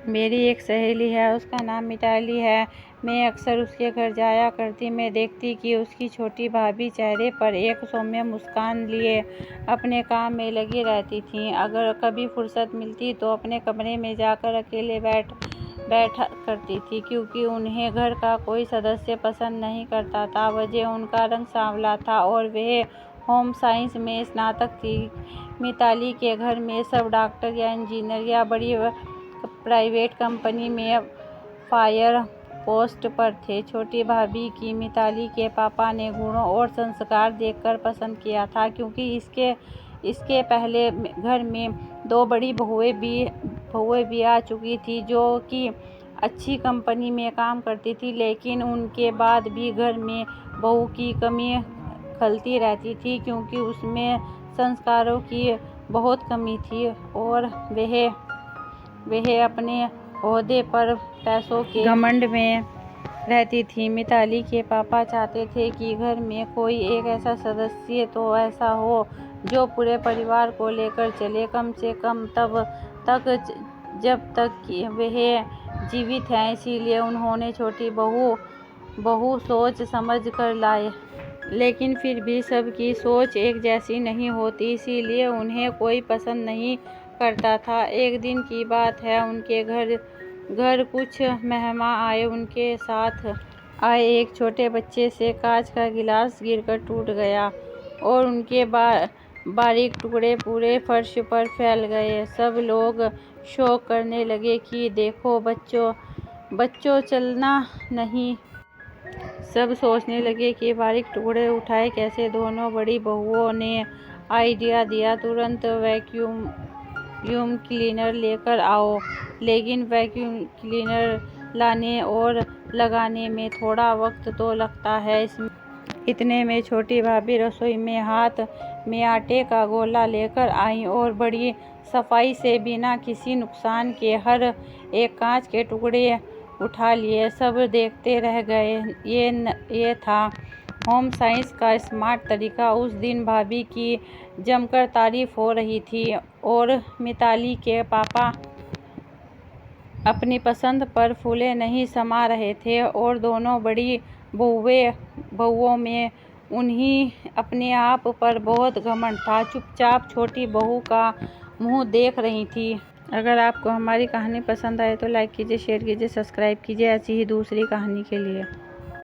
मेरी एक सहेली है, उसका नाम मिताली है। मैं अक्सर उसके घर जाया करती। मैं देखती कि उसकी छोटी भाभी चेहरे पर एक सौम्य मुस्कान लिए अपने काम में लगी रहती थीं। अगर कभी फुर्सत मिलती तो अपने कमरे में जाकर अकेले बैठा करती थी, क्योंकि उन्हें घर का कोई सदस्य पसंद नहीं करता था। वजह उनका रंग सांवला था और वह होम साइंस में स्नातक थी। मिताली के घर में सब डॉक्टर या इंजीनियर या बड़ी प्राइवेट कंपनी में फायर पोस्ट पर थे। छोटी भाभी की मिताली के पापा ने गुणों और संस्कार देखकर पसंद किया था, क्योंकि इसके पहले घर में 2 बड़ी बहुएं भी आ चुकी थी, जो कि अच्छी कंपनी में काम करती थी, लेकिन उनके बाद भी घर में बहू की कमी खलती रहती थी, क्योंकि उसमें संस्कारों की बहुत कमी थी और वह अपने ओहदे पर पैसों के घमंड में रहती थी। मिताली के पापा चाहते थे कि घर में कोई एक ऐसा सदस्य तो ऐसा हो जो पूरे परिवार को लेकर चले, कम से कम तब तक जब तक कि वह जीवित हैं। इसीलिए उन्होंने छोटी बहू सोच समझ कर लाए। लेकिन फिर भी सबकी सोच एक जैसी नहीं होती, इसीलिए उन्हें कोई पसंद नहीं करता था। एक दिन की बात है, उनके घर कुछ मेहमान आए। उनके साथ आए एक छोटे बच्चे से कांच का गिलास गिरकर टूट गया और उनके बारीक टुकड़े पूरे फर्श पर फैल गए। सब लोग शोक करने लगे कि देखो बच्चों चलना नहीं। सब सोचने लगे कि बारीक टुकड़े उठाए कैसे। दोनों बड़ी बहुओं ने आइडिया दिया, तुरंत वैक्यूम क्लीनर लेकर आओ। लेकिन वैक्यूम क्लीनर लाने और लगाने में थोड़ा वक्त तो लगता है। इतने में छोटी भाभी रसोई में हाथ में आटे का गोला लेकर आईं और बड़ी सफाई से बिना किसी नुकसान के हर एक कांच के टुकड़े उठा लिए। सब देखते रह गए। ये था होम साइंस का स्मार्ट तरीका। उस दिन भाभी की जमकर तारीफ हो रही थी और मिताली के पापा अपनी पसंद पर फूले नहीं समा रहे थे और दोनों बड़ी बहुओं में उन्हीं अपने आप पर बहुत घमंड था। चुपचाप छोटी बहू का मुंह देख रही थी। अगर आपको हमारी कहानी पसंद आए तो लाइक कीजिए, शेयर कीजिए, सब्सक्राइब कीजिए ऐसी ही दूसरी कहानी के लिए।